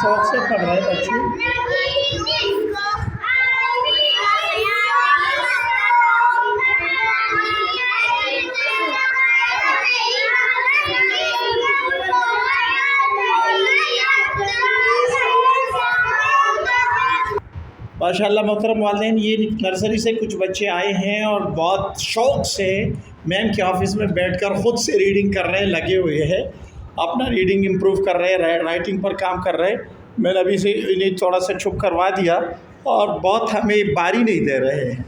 शौक से पढ़ रहे हैं बच्चे। माशाअल्लाह मोहतरम वालिदैन, ये नर्सरी से कुछ बच्चे आए हैं और बहुत शौक़ से मैम के ऑफ़िस में बैठकर ख़ुद से रीडिंग कर रहे हैं, लगे हुए हैं, अपना रीडिंग इम्प्रूव कर रहे हैं, राइटिंग पर काम कर रहे हैं। मैंने अभी से इन्हें थोड़ा सा चुप करवा दिया और बहुत हमें बारी नहीं दे रहे हैं।